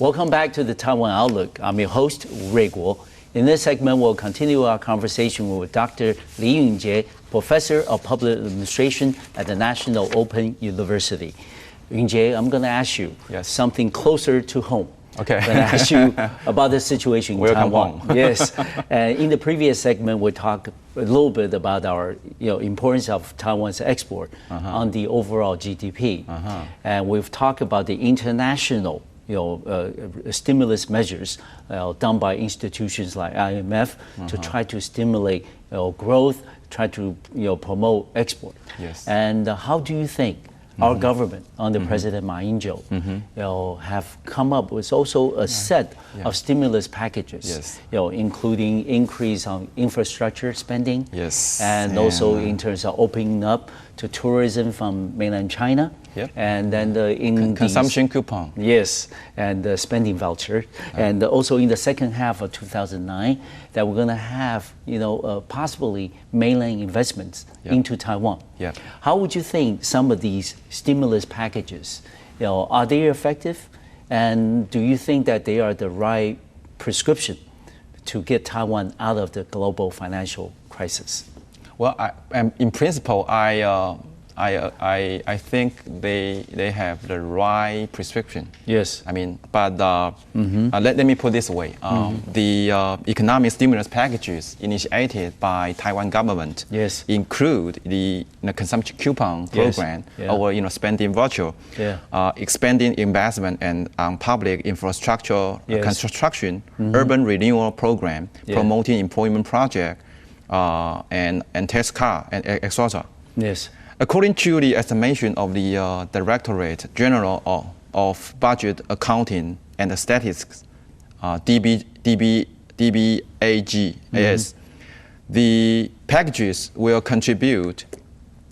Welcome back to the Taiwan Outlook. I'm your host, Rui Guo. In this segment, we'll continue our conversation with Dr. Lee Yun-Jie, Professor of Public Administration at the National Open University. Yun-Jie, I'm going to ask you something closer to home. Okay. I'm going to ask you about the situation in Welcome Taiwan. home. Yes. In the previous segment, we talked a little bit about our importance of Taiwan's export on the overall GDP. And we've talked about the international stimulus measures done by institutions like IMF to try to stimulate growth, try to promote export. Yes. And how do you think our government under President Ma Ying-jeou have come up with also a set of stimulus packages, including increase on infrastructure spending, and also in terms of opening up to tourism from mainland China, and then the consumption coupon, and the spending voucher, and also in the second half of 2009 that we're going to have possibly mainland investments into Taiwan. How would you think some of these stimulus packages, are they effective, and do you think that they are the right prescription to get Taiwan out of the global financial crisis? Well, in principle, I think they have the right prescription. Yes. I mean, but let me put it this way: the economic stimulus packages initiated by Taiwan government include the consumption coupon program or spending voucher, expanding investment and public infrastructure construction, urban renewal program, promoting employment project, and tax cut and etc. Yes. According to the estimation of the Directorate General of Budget Accounting and Statistics, DBAGAS, the packages will contribute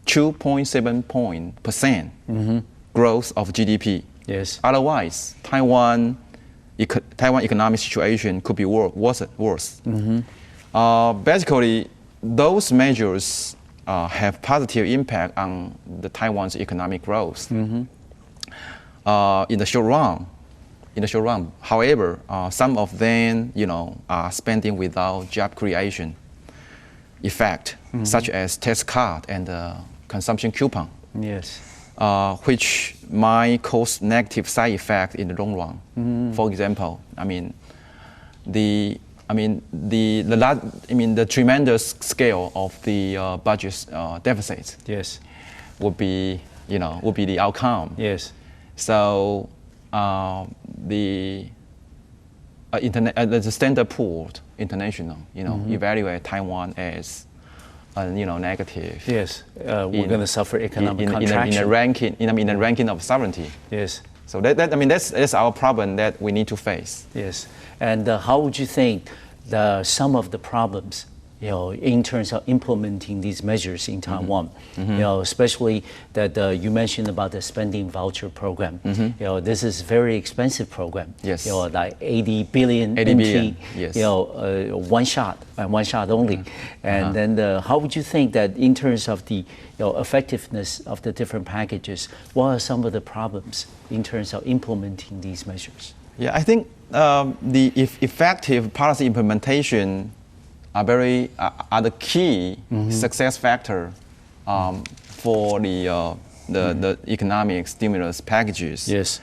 2.7% growth of GDP. Yes. Otherwise, Taiwan economic situation could be worse. Basically, those measures have positive impact on the Taiwan's economic growth in the short run. However, some of them, are spending without job creation effect, such as tax cut and consumption coupon. Yes. Which might cause negative side effect in the long run. For example, the tremendous scale of the budget deficit would be the outcome. Yes. So the Standard Poor's International, evaluate Taiwan as negative. Yes. We're going to suffer economic contraction in the ranking of sovereignty. Yes. So that's our problem that we need to face. Yes. And how would you think some of the problems, in terms of implementing these measures in Taiwan, especially that you mentioned about the spending voucher program. This is a very expensive program. Yes. Like 80 billion NT. Yes. One shot only. And then how would you think that in terms of the effectiveness of the different packages, what are some of the problems in terms of implementing these measures? Yeah, I think the effective policy implementation are the key success factor for the economic stimulus packages. Yes.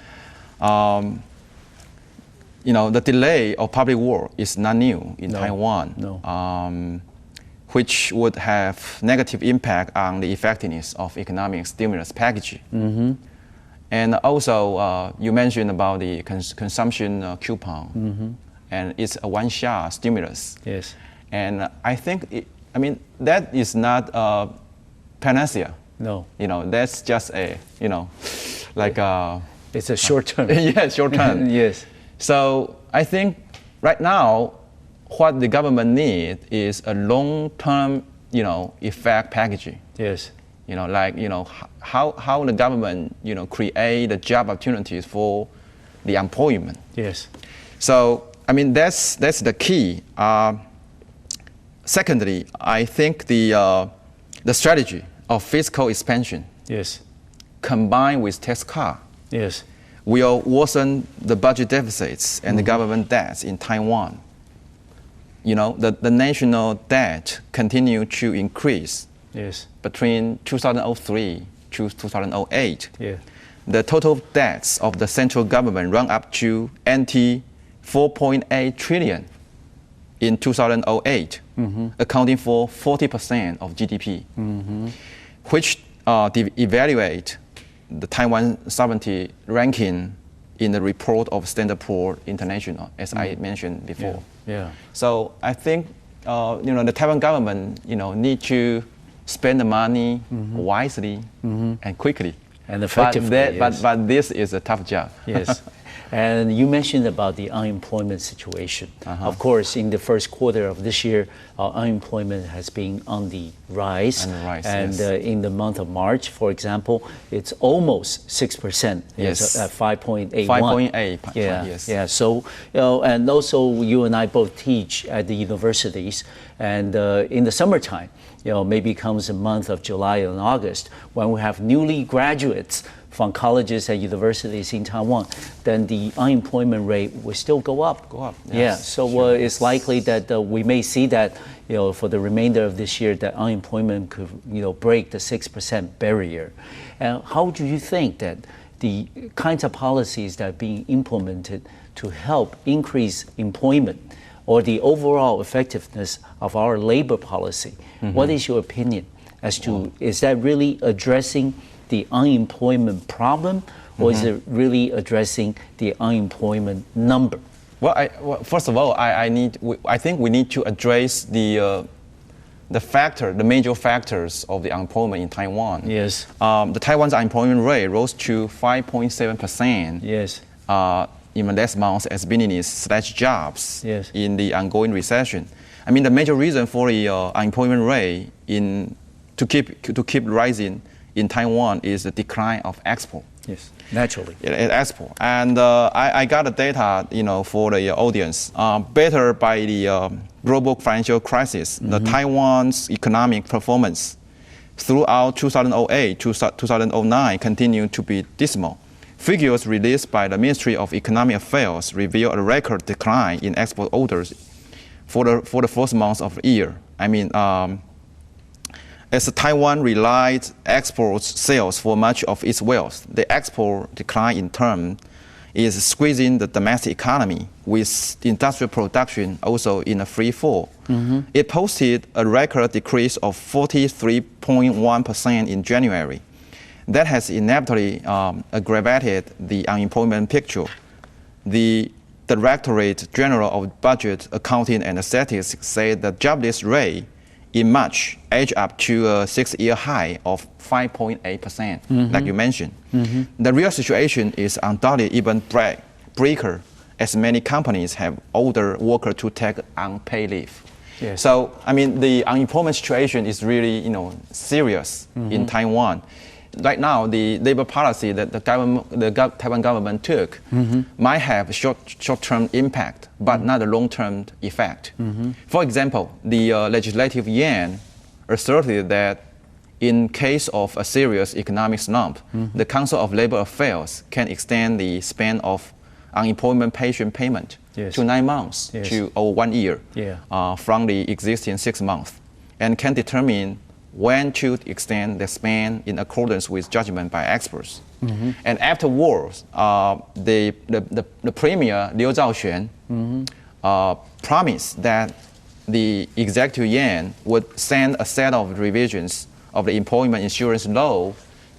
The delay of public work is not new in Taiwan. No. Which would have negative impact on the effectiveness of economic stimulus package. And also, you mentioned about the consumption coupon, and it's a one-shot stimulus. Yes. And I think, that is not a panacea. No. That's just it's a short term. Short term. Yes. So I think right now, what the government needs is a long-term, effect packaging. Yes. How the government, create the job opportunities for the employment. Yes. So, that's the key. Secondly, I think the strategy of fiscal expansion, yes, combined with tax cut, yes, will worsen the budget deficits and the government debts in Taiwan. You know, the national debt continued to increase between 2003 to 2008. The total debts of the central government run up to NT 4.8 trillion in 2008, accounting for 40% of GDP, which evaluate the Taiwan sovereignty ranking in the report of Standard & Poor's International, as I mentioned before. So I think the Taiwan government need to spend the money wisely and quickly and effectively. But this is a tough job. And you mentioned about the unemployment situation. Of course, in the first quarter of this year, our unemployment has been on the rise. And in the month of March, for example, it's almost 6%. It's at 5.81. 5.8. So, and also you and I both teach at the universities. And in the summertime, maybe comes the month of July and August, when we have newly graduates from colleges and universities in Taiwan, then the unemployment rate will still go up. So it's likely that we may see that for the remainder of this year, that unemployment could break the 6% barrier. And how do you think that the kinds of policies that are being implemented to help increase employment or the overall effectiveness of our labor policy, what is your opinion as to, is that really addressing the unemployment problem, or is it really addressing the unemployment number? Well, first of all, I think we need to address the major factors of the unemployment in Taiwan. The Taiwan's unemployment rate rose to 5.7%. In the last month as business/jobs in the ongoing recession. I mean, the major reason for the unemployment rate to keep rising in Taiwan is the decline of export. Naturally. Export. And I got the data, for the audience. Better by the global financial crisis, the Taiwan's economic performance throughout 2008 to 2009 continued to be dismal. Figures released by the Ministry of Economic Affairs reveal a record decline in export orders for the first months of the year. I mean, as Taiwan relied export sales for much of its wealth, the export decline in turn is squeezing the domestic economy, with industrial production also in a free fall. It posted a record decrease of 43.1% in January. That has inevitably aggravated the unemployment picture. The Directorate General of Budget, Accounting and Statistics said the jobless rate in March edged up to a 6-year high of 5.8%, like you mentioned. The real situation is undoubtedly even bleaker, as many companies have ordered workers to take unpaid leave. So, I mean, the unemployment situation is really, serious in Taiwan. Right now, the labor policy that the Taiwan government took might have short-term impact, but not a long-term effect. For example, the legislative yuan asserted that in case of a serious economic slump, the Council of Labor Affairs can extend the span of unemployment pension payment to 9 months or 1 year from the existing 6 months, and can determine when to extend the span in accordance with judgment by experts. And afterwards, the Premier Liu Zhaoxuan promised that the executive yuan would send a set of revisions of the employment insurance law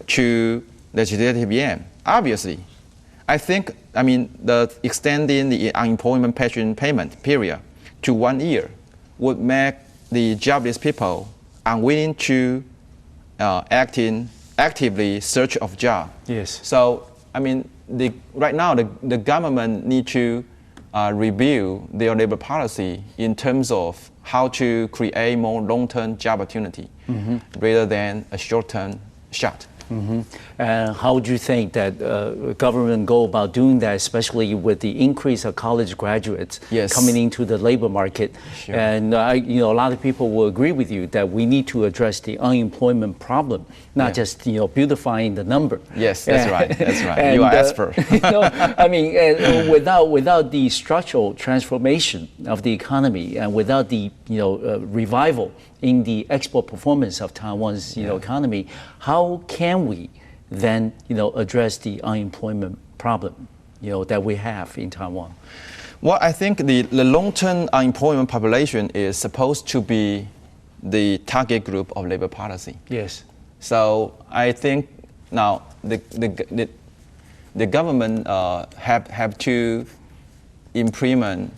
to legislative yuan. Obviously, I think, the extending the unemployment pension payment period to 1 year would make the jobless people unwilling to actively search of job. So, right now the government need to review their labor policy in terms of how to create more long-term job opportunity rather than a short-term shot. And how would you think that government go about doing that, especially with the increase of college graduates coming into the labor market? Sure. And a lot of people will agree with you that we need to address the unemployment problem, not just beautifying the number. Yes, that's right. That's right. And, you are expert. I mean, without the structural transformation of the economy and without the revival in the export performance of Taiwan's economy, how can we then address the unemployment problem that we have in Taiwan? Well, I think the long-term unemployment population is supposed to be the target group of labor policy. Yes. So I think now the government have to implement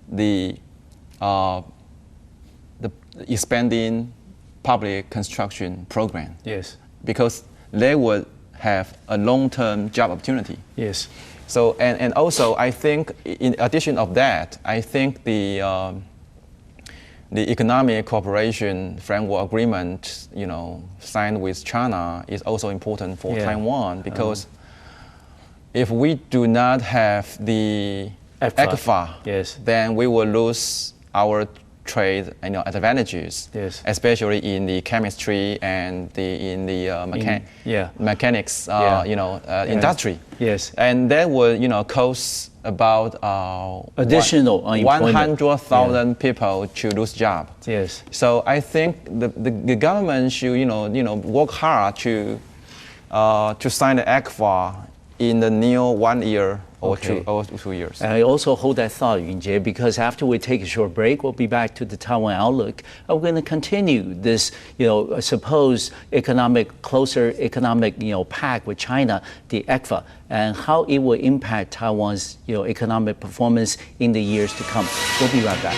the expanding public construction program. Yes. Because they would have a long-term job opportunity. Yes. So and also I think in addition of that, I think the economic cooperation framework agreement signed with China is also important for Taiwan, because if we do not have the ECFA, then we will lose our trade advantages, especially in the chemistry and in the mechanics industry. Yes. And that will cause about additional 100,000 people to lose jobs. Yes. So I think the government should work hard to sign the ECFA in the near 1 year or 2 years. And I also hold that thought, Yun-Jie, because after we take a short break, we'll be back to the Taiwan Outlook. We're going to continue this, supposed closer economic, pact with China, the ECFA, and how it will impact Taiwan's, economic performance in the years to come. We'll be right back.